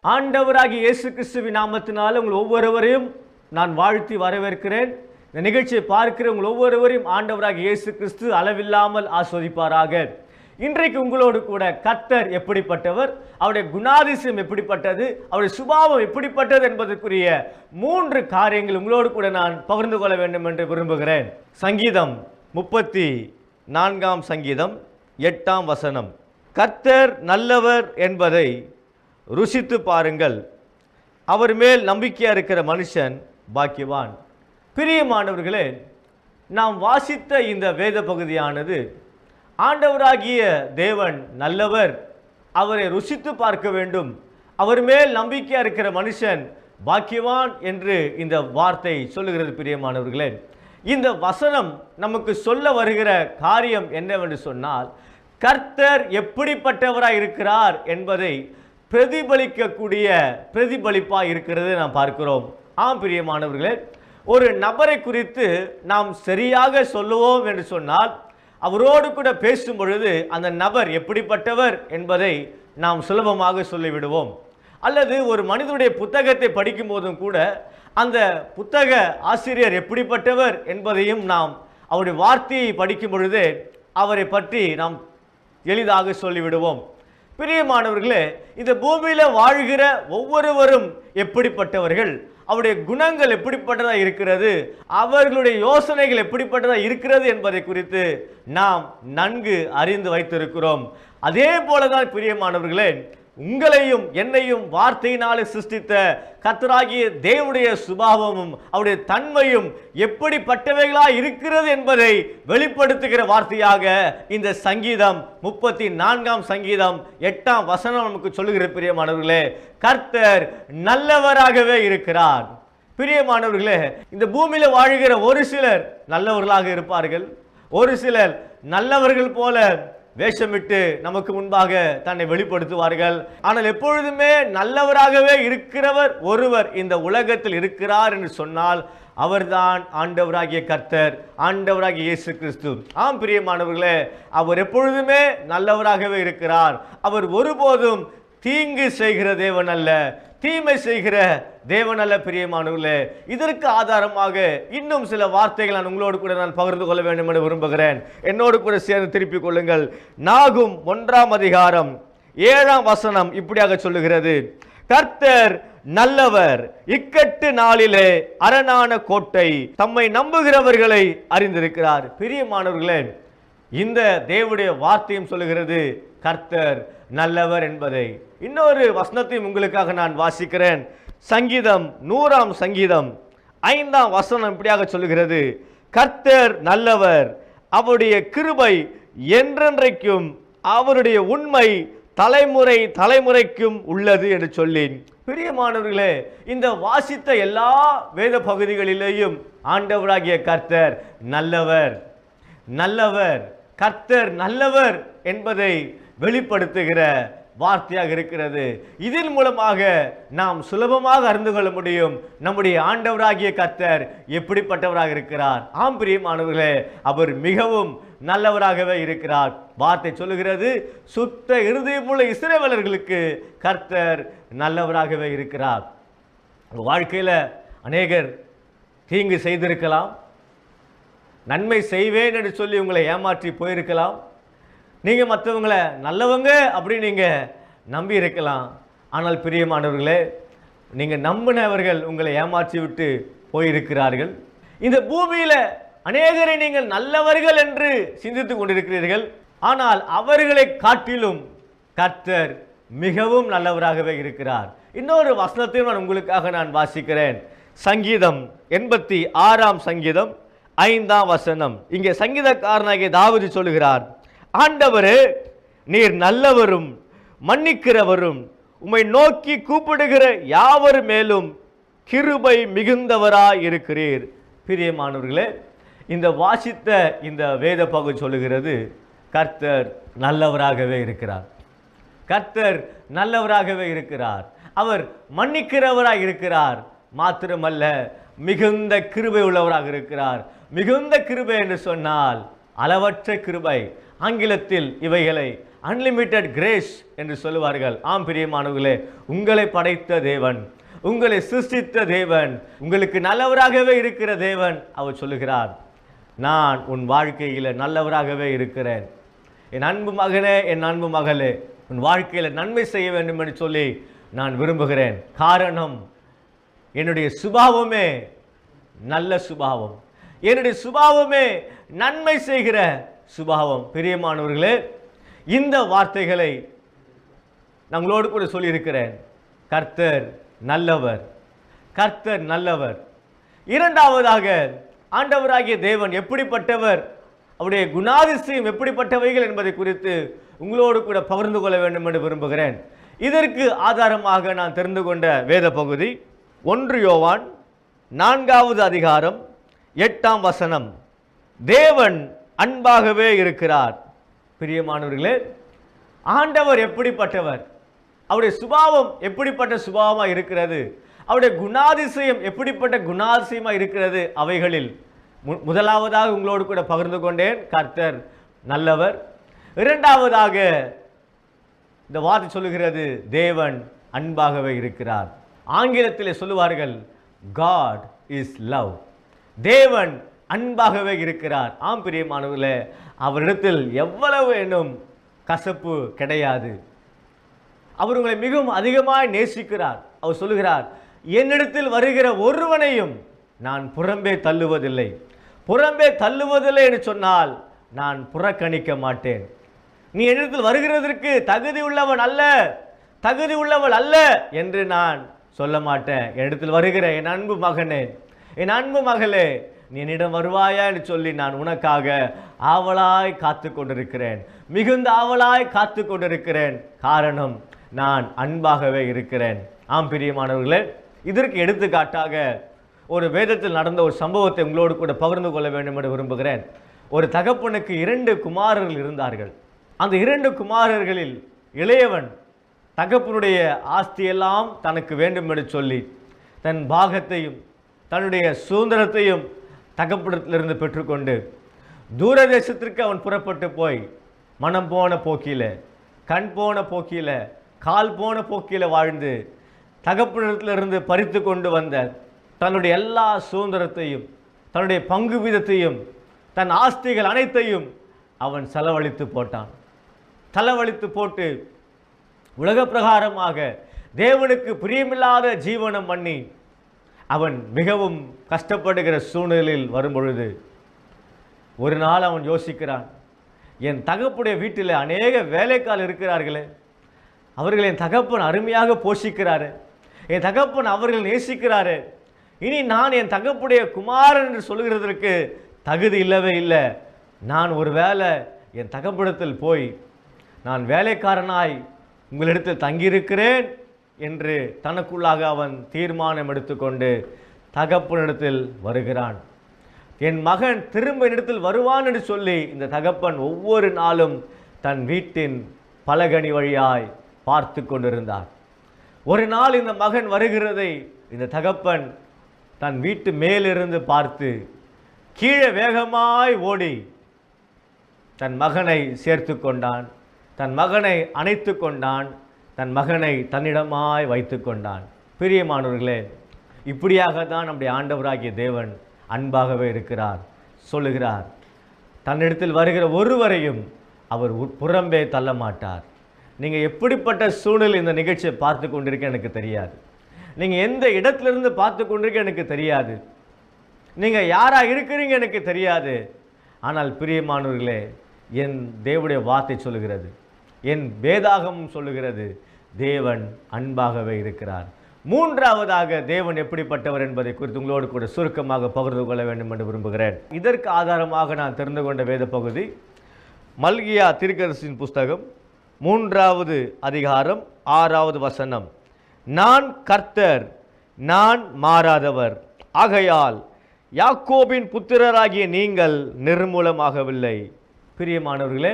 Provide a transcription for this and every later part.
ஆண்டவராகிய இயேசு கிறிஸ்துவின் நாமத்தினால உங்கள் ஒவ்வொருவரையும் நான் வாழ்த்தி வரவேற்கிறேன். இந்த நிகழ்ச்சியை பார்க்கிற உங்கள் ஒவ்வொருவரையும் ஆண்டவராகிய இயேசு கிறிஸ்து அளவில்லாமல் ஆஸ்வதிப்பாராக. இன்றைக்கு உங்களோடு கூட கர்த்தர் எப்படிப்பட்டவர், அவருடைய குணாதிசயம் எப்படிப்பட்டது, அவருடைய சுபாவம் எப்படிப்பட்டது என்பதற்குரிய 3 காரியங்கள் உங்களோடு கூட நான் பகிர்ந்து கொள்ள வேண்டும் என்று விரும்புகிறேன். சங்கீதம் 34 சங்கீதம் 8 வசனம். கர்த்தர் நல்லவர் என்பதை ருசித்து பாருங்கள், அவர் மேல் நம்பிக்கையாக இருக்கிற மனுஷன் பாக்கியவான். பிரியமானவர்களே, நாம் வாசித்த இந்த வேத பகுதியானது ஆண்டவராகிய தேவன் நல்லவர், அவரை ருசித்து பார்க்க வேண்டும், அவர் மேல் நம்பிக்கையாக இருக்கிற மனுஷன் பாக்கியவான் என்று இந்த வார்த்தை சொல்லுகிறது. பிரியமானவர்களே, இந்த வசனம் நமக்கு சொல்ல வருகிற காரியம் என்னவென்று சொன்னால், கர்த்தர் எப்படிப்பட்டவராய் இருக்கிறார் என்பதை பிரதிபலிக்கக்கூடிய பிரதிபலிப்பாக இருக்கிறது நாம் பார்க்கிறோம். ஆம் பிரியமானவர்களே, ஒரு நபரை குறித்து நாம் சரியாக சொல்லுவோம் என்று சொன்னால், அவரோடு கூட பேசும் பொழுது அந்த நபர் எப்படிப்பட்டவர் என்பதை நாம் சுலபமாக சொல்லிவிடுவோம். அல்லது ஒரு மனிதனுடைய புத்தகத்தை படிக்கும் போதும் கூட அந்த புத்தக ஆசிரியர் எப்படிப்பட்டவர் என்பதையும் நாம் அவருடைய வார்த்தையை படிக்கும் பொழுது அவரை பற்றி நாம் எளிதாக சொல்லிவிடுவோம். பிரியமானவர்களே, இந்த பூமியில் வாழ்கிற ஒவ்வொருவரும் எப்படிப்பட்டவர்கள், அவருடைய குணங்கள் எப்படிப்பட்டதாக இருக்கிறது, அவர்களுடைய யோசனைகள் எப்படிப்பட்டதாக இருக்கிறது என்பதை குறித்து நாம் நன்கு அறிந்து வைத்திருக்கிறோம். அதே போலதான் பிரியமானவர்களே, உங்களையும் என்னையும் வார்த்தையினாலே சிருஷ்டித்த கர்த்தராகிய தேவனுடைய சுபாவமும் அவருடைய தன்மையும் எப்படிப்பட்டவைகளாக இருக்கிறது என்பதை வெளிப்படுத்துகிற வார்த்தையாக இந்த சங்கீதம் 34 சங்கீதம் 8 வசனம் நமக்கு சொல்லுகிற பிரியமானவர்களே, கர்த்தர் நல்லவராகவே இருக்கிறார். பிரியமானவர்களே, இந்த பூமியில் வாழ்கிற ஒரு சிலர் நல்லவர்களாக இருப்பார்கள், ஒரு சிலர் நல்லவர்கள் போல வேஷமிட்டு நமக்கு முன்பாக தன்னை வெளிப்படுத்துவார்கள். ஆனால் எப்பொழுதுமே நல்லவராகவே இருக்கிறவர் ஒருவர் இந்த உலகத்தில் இருக்கிறார் என்று சொன்னால் அவர்தான் ஆண்டவராகிய கர்த்தர், ஆண்டவராகிய இயேசு கிறிஸ்து. ஆம் பிரியமானவர்களே, அவர் எப்பொழுதுமே நல்லவராகவே இருக்கிறார். அவர் ஒருபோதும் தீங்கு செய்கிற தேவன் அல்ல, தீமை செய்கிற தேவன் அல்ல. பிரியமானவர்களே, இதற்கு ஆதாரமாக இன்னும் சில வார்த்தைகள் நான் உங்களோடு கூட நான் பகிர்ந்து கொள்ள வேண்டும் என்று விரும்புகிறேன். என்னோடு கூட சேர்ந்து திருப்பிக் கொள்ளுங்கள். நாகும் 1 அதிகாரம் 7 வசனம் இப்படியாக சொல்லுகிறது, கர்த்தர் நல்லவர், இக்கட்டு நாளிலே அரணான கோட்டை, தம்மை நம்புகிறவர்களை அறிந்திருக்கிறார். பிரியமானவர்களே, இந்த தேவனுடைய வார்த்தையும் சொல்லுகிறது கர்த்தர் நல்லவர் என்பதை. இன்னொரு வசனத்தையும் உங்களுக்காக நான் வாசிக்கிறேன். சங்கீதம் 100 சங்கீதம் 5 வசனம் இப்படியாக சொல்லுகிறது, கர்த்தர் நல்லவர், அவருடைய கிருபை என்றென்றைக்கும், அவருடைய உண்மை தலைமுறை தலைமுறைக்கும் உள்ளது என்று சொல்லி. பிரியமானவர்களே, இந்த வாசித்த எல்லா வேத பகுதிகளிலேயும் ஆண்டவராகிய கர்த்தர் நல்லவர், நல்லவர், கர்த்தர் நல்லவர் என்பதை வெளிப்படுத்துகிற வார்த்தையாக இருக்கிறது. இதன் மூலமாக நாம் சுலபமாக அறிந்து கொள்ள முடியும் நம்முடைய ஆண்டவராகிய கர்த்தர் எப்படிப்பட்டவராக இருக்கிறார். ஆம் பிரியமானவர்களே, அவர் மிகவும் நல்லவராகவே இருக்கிறார். வார்த்தை சொல்லுகிறது, சுத்த இருதயமுள்ள இஸ்ரவேலர்களுக்கு கர்த்தர் நல்லவராகவே இருக்கிறார். வாழ்க்கையில் அநேகர் தீங்கு செய்திருக்கலாம், நன்மை செய்வேன் என்று சொல்லி உங்களை ஏமாற்றி போயிருக்கலாம், நீங்கள் மற்றவங்களை நல்லவங்க அப்படின்னு நீங்கள் நம்பி இருக்கலாம். ஆனால் பிரியமானவர்களே, நீங்கள் நம்பினவர்கள் உங்களை ஏமாற்றி விட்டு போயிருக்கிறார்கள். இந்த பூமியில் அநேகரை நீங்கள் நல்லவர்கள் என்று சிந்தித்து கொண்டிருக்கிறீர்கள், ஆனால் அவர்களை காட்டிலும் கர்த்தர் மிகவும் நல்லவராகவே இருக்கிறார். இன்னொரு வசனத்தையும் நான் உங்களுக்காக நான் வாசிக்கிறேன். சங்கீதம் 86 சங்கீதம் 5 வசனம். இங்கே சங்கீதக்காரனாகிய தாவீது சொல்லுகிறார், ஆண்டவரே, நீர் நல்லவரும் மன்னிக்கிறவரும், உம்மை நோக்கி கூப்பிடுகிற யாவர் மேலும் கிருபை மிகுந்தவராய் இருக்கிறீர். பிரியமானவர்களே, இந்த வாசித்த இந்த வேத பகுதி சொல்லுகிறது கர்த்தர் நல்லவராகவே இருக்கிறார், கர்த்தர் நல்லவராகவே இருக்கிறார், அவர் மன்னிக்கிறவராய் இருக்கிறார். மாத்திரமல்ல, மிகுந்த கிருபை உள்ளவராக இருக்கிறார். மிகுந்த கிருபை என்று சொன்னால் அளவற்ற கிருபை. ஆங்கிலத்தில் இவைகளை அன்லிமிட்டெட் கிரேஸ் என்று சொல்லுவார்கள். ஆம் பிரியமானவர்களே, உங்களை படைத்த தேவன், உங்களை சிருஷ்டித்த தேவன், உங்களுக்கு நல்லவராகவே இருக்கிற தேவன் அவர் சொல்லுகிறார், நான் உன் வாழ்க்கையில் நல்லவராகவே இருக்கிறேன். என் அன்பு மகனே, என் அன்பு மகளே, உன் வாழ்க்கையில் நன்மை செய்ய வேண்டும் என்று சொல்லி நான் விரும்புகிறேன். காரணம், என்னுடைய சுபாவமே நல்ல சுபாவம், என்னுடைய சுபாவமே நன்மை செய்கிற சுபாவம். பிரியமானவர்களே, இந்த வார்த்தைகளை நம்மளோடு கூட சொல்லியிருக்கிறேன். கர்த்தர் நல்லவர், கர்த்தர் நல்லவர். இரண்டாவதாக, ஆண்டவராகிய தேவன் எப்படிப்பட்டவர், அவருடைய குணாதிசயம் எப்படிப்பட்டவைகள் என்பதை குறித்து உங்களோடு கூட பகிர்ந்து கொள்ள வேண்டும் என்று விரும்புகிறேன். இதற்கு ஆதாரமாக நான் தெரிந்து கொண்ட வேத பகுதி 1 யோவான் 4வது அதிகாரம் 8ஆம் வசனம். தேவன் அன்பாகவே இருக்கிறார். பிரியமானவர்களே, ஆண்டவர் எப்படிப்பட்டவர், அவருடைய சுபாவம் எப்படிப்பட்ட சுபாவமாக இருக்கிறது, அவருடைய குணாதிசயம் எப்படிப்பட்ட குணாதிசயமாக இருக்கிறது, அவைகளில் முதலாவதாக உங்களோடு கூட பகிர்ந்து கொண்டேன். கர்த்தர் நல்லவர். இரண்டாவதாக இந்த வார்த்தை சொல்லுகிறது, தேவன் அன்பாகவே இருக்கிறார். ஆங்கிலத்தில் சொல்லுவார்கள், God is love. தேவன் அன்பாகவே இருக்கிறார். ஆம் பிரியமானவர்களே, அவரிடத்தில் எவ்வளவு எனும் கசப்பு கிடையாது. அவர் உங்களை மிகவும் அதிகமாக நேசிக்கிறார். அவர் சொல்லுகிறார், என்னிடத்தில் வருகிற ஒருவனையும் நான் புறம்பே தள்ளுவதில்லை. புறம்பே தள்ளுவதில்லை என்று சொன்னால் நான் புறக்கணிக்க மாட்டேன். நீ என்னிடத்தில் வருகிறதற்கு தகுதி உள்ளவன் அல்ல, தகுதி உள்ளவள் அல்ல என்று நான் சொல்ல மாட்டேன். என்னிடத்தில் வருகிற என் அன்பு மகனே, என் அன்பு மகளே, நீ என்னிடம் வருவாயா என்று சொல்லி நான் உனக்காக ஆவலாய் காத்து கொண்டிருக்கிறேன், மிகுந்த ஆவலாய் காத்து கொண்டிருக்கிறேன். காரணம், நான் அன்பாகவே இருக்கிறேன். ஆம் பிரியமானவர்களே, இதற்கு எடுத்துக்காட்டாக ஒரு வேதத்தில் நடந்த ஒரு சம்பவத்தை உங்களோடு கூட பகிர்ந்து கொள்ள வேண்டும் என்று விரும்புகிறேன். ஒரு தகப்பனுக்கு 2 குமாரர்கள் இருந்தார்கள். அந்த 2 குமாரர்களில் இளையவன் தகப்பனுடைய ஆஸ்தியெல்லாம் தனக்கு வேண்டும் என்று சொல்லி தன் பாகத்தையும் தன்னுடைய சுதந்திரத்தையும் தகப்பனிடத்திலிருந்து பெற்றுக்கொண்டு தூரதேசத்திற்கு அவன் புறப்பட்டு போய் மனம் போன போக்கில, கண் போன போக்கில, கால் போன போக்கில வாழ்ந்து தகப்பனிடத்திலிருந்து பறித்து கொண்டு வந்த தன்னுடைய எல்லா சுதந்திரத்தையும் தன்னுடைய பங்கு வீதத்தையும் தன் ஆஸ்திகள் அனைத்தையும் அவன் செலவழித்து போட்டான். செலவழித்து போட்டு உலக பிரகாரமாக தேவனுக்கு பிரியமில்லாத ஜீவனம் பண்ணி அவன் மிகவும் கஷ்டப்படுகிற சூழ்நிலையில் வரும்பொழுது ஒரு நாள் அவன் யோசிக்கிறான், என் தகப்புடைய வீட்டில் அநேக வேலைக்கால் இருக்கிறார்களே, அவர்கள் என் தகப்பன் அருமையாக போஷிக்கிறாரு, என் தகப்பன் அவர்கள் நேசிக்கிறாரு, இனி நான் என் தகப்புடைய குமாரன் என்று சொல்லுகிறதற்கு தகுதி இல்லவே இல்லை. நான் ஒரு வேளை என் தகப்பனிடத்தில் போய் நான் வேலைக்காரனாய் உங்களிடத்தில் தங்கியிருக்கிறேன் என்று தனக்குள்ளாக அவன் தீர்மானம் எடுத்துக்கொண்டு தகப்பனிடத்தில் வருகிறான். என் மகன் திரும்ப என்னிடத்தில் வருவான் என்று சொல்லி இந்த தகப்பன் ஒவ்வொரு நாளும் தன் வீட்டின் பலகனி வழியாய் பார்த்து கொண்டிருந்தார். ஒரு நாள் இந்த மகன் வருகிறதை இந்த தகப்பன் தன் வீட்டு மேலிருந்து பார்த்து கீழே வேகமாய் ஓடி தன் மகனை சேர்த்து கொண்டான், தன் மகனை அணைத்து கொண்டான், தன் மகனை தன்னிடமாய் வைத்து கொண்டான். பிரியமானவர்களே, இப்படியாக தான் நம்முடைய ஆண்டவராகிய தேவன் அன்பாகவே இருக்கிறார். சொல்லுகிறார், தன்னிடத்தில் வருகிற ஒருவரையும் அவர் புறம்பே தள்ள மாட்டார். நீங்கள் எப்படிப்பட்ட சூழல் இந்த நிகழ்ச்சியை பார்த்து கொண்டிருக்க எனக்கு தெரியாது, நீங்கள் எந்த இடத்துலேருந்து பார்த்து கொண்டிருக்க எனக்கு தெரியாது, நீங்கள் யாராக இருக்கிறீங்க எனக்கு தெரியாது. ஆனால் பிரியமானவர்களே, என் தேவனுடைய வார்த்தை சொல்லுகிறது, என் வேதாகமும் சொல்லுகிறது, தேவன் அன்பாகவே இருக்கிறார். மூன்றாவதாக தேவன் எப்படிப்பட்டவர் என்பதை குறித்து உங்களோடு கூட சுருக்கமாக பகிர்ந்து கொள்ள வேண்டும் என்று விரும்புகிறேன். இதற்கு ஆதாரமாக நான் தெரிந்து கொண்ட வேத பகுதி மல்கியா தீர்க்கதரிசியின் புஸ்தகம் 3வது அதிகாரம் 6வது வசனம். நான் கர்த்தர், நான் மாறாதவர், ஆகையால் யாக்கோபின் புத்திரராகிய நீங்கள் நிர்மூலமாகவில்லை. பிரியமானவர்களே,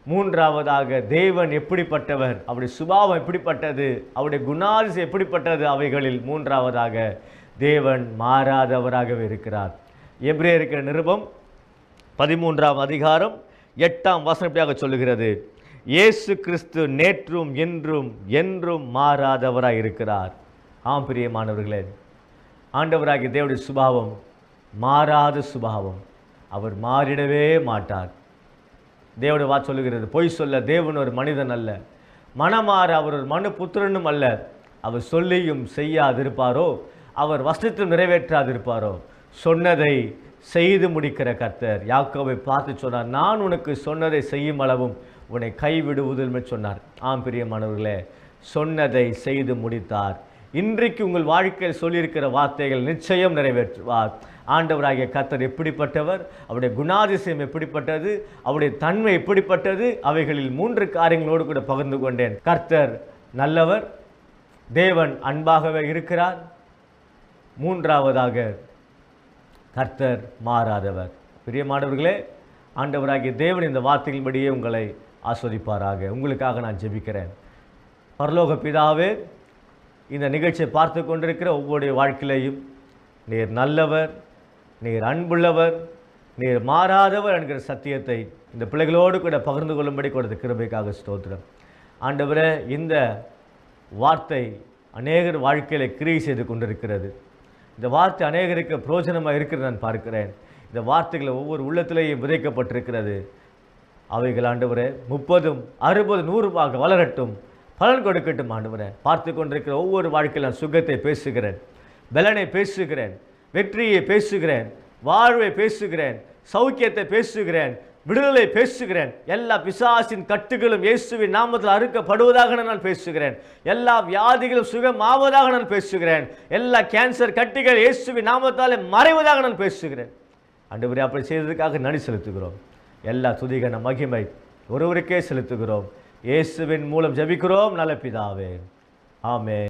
மூன்றாவதாக தேவன் எப்படிப்பட்டவர், அவருடைய சுபாவம் எப்படிப்பட்டது, அவருடைய குணாதிசயம் எப்படிப்பட்டது, அவைகளில் மூன்றாவதாக தேவன் மாறாதவராகவே இருக்கிறார். எபிரேயருக்கு நிருபம் 13ஆம் அதிகாரம் 8ஆம் வசனம் இப்படியாக சொல்லுகிறது, இயேசு கிறிஸ்து நேற்றும் இன்றும் என்றும் மாறாதவராய் இருக்கிறார். ஆம் பிரியமானவர்களே, ஆண்டவராகிய தேவனுடைய சுபாவம் மாறாத சுபாவம். அவர் மாறிடவே மாட்டார். தேவனுடைய வார்த்தை சொல்லுகிறது, பொய் சொல்ல தேவன் ஒரு மனிதன் அல்ல, மனமாற அவர் ஒரு மனு புத்திரனும் அல்ல. அவர் சொல்லியும் செய்யாதிருப்பாரோ, அவர் வசனத்தில் நிறைவேற்றாதிருப்பாரோ. சொன்னதை செய்து முடிக்கிற கர்த்தர். யாக்கோபை பார்த்து சொன்னார், நான் உனக்கு சொன்னதை செய்யும் அளவும் உன்னை கைவிடுவதில்லை சொன்னார். ஆம் பிரியமானவர்களே, சொன்னதை செய்து முடித்தார். இன்றைக்கு உங்கள் வாழ்க்கையில் சொல்லியிருக்கிற வார்த்தைகள் நிச்சயம் நிறைவேற்றுவார். ஆண்டவராகிய கர்த்தர் எப்படிப்பட்டவர், அவருடைய குணாதிசயம் எப்படிப்பட்டது, அவருடைய தன்மை எப்படிப்பட்டது, அவைகளில் 3 காரியங்களோடு கூட பகிர்ந்து கொண்டேன். கர்த்தர் நல்லவர், தேவன் அன்பாகவே இருக்கிறார், 3ஆவதாக கர்த்தர் மாறாதவர். பிரியமானவர்களே, ஆண்டவராகிய தேவன் இந்த வார்த்தைகளின்படியே உங்களை ஆஸ்வதிப்பாராக. உங்களுக்காக நான் ஜெபிக்கிறேன். பரலோக பிதாவே, இந்த நிகழ்ச்சியை பார்த்து கொண்டிருக்கிற ஒவ்வொருடைய வாழ்க்கையிலையும் நீர் நல்லவர், நீர் அன்புள்ளவர், நீர் மாறாதவர் என்கிற சத்தியத்தை இந்த பிள்ளைகளோடு கூட பகிர்ந்து கொள்ளும்படி கொடுத்த கிருபைக்காக ஸ்தோத்திரம். ஆண்டவரே, இந்த வார்த்தை அநேகர் வாழ்க்கையில் கிரியை செய்து கொண்டிருக்கிறது. இந்த வார்த்தை அநேகருக்கு பிரயோஜனமாக இருக்கிறது நான் பார்க்கிறேன். இந்த வார்த்தைகள் ஒவ்வொரு உள்ளத்திலேயும் விதைக்கப்பட்டிருக்கிறது. அவைகள் ஆண்டவரே 30, 60, 100 வளரட்டும், பலன் கொடுக்கட்டும். ஆண்டவரே, பார்த்து கொண்டிருக்கிற ஒவ்வொரு வாழ்க்கையில் நான் சுகத்தை பேசுகிறேன், பலனை பேசுகிறேன், வெற்றியை பேசுகிறேன், வாழ்வை பேசுகிறேன், சௌக்கியத்தை பேசுகிறேன், விடுதலை பேசுகிறேன். எல்லா பிசாசின் கட்டுகளும் இயேசுவின் நாமத்தில் அறுக்கப்படுவதாக நான் பேசுகிறேன். எல்லா வியாதிகளும் சுகமாவதாக நான் பேசுகிறேன். எல்லா கேன்சர் கட்டிகள் இயேசுவின் நாமத்தாலே மறைவதாக நான் பேசுகிறேன். ஆண்டவரே, அப்படி செய்ததுக்காக நன்றி செலுத்துகிறோம். எல்லா துதிகன மகிமை ஒருவருக்கே செலுத்துகிறோம். இயேசுவின் மூலம் ஜெபிக்கிறோம் நல்ல பிதாவே, ஆமென்.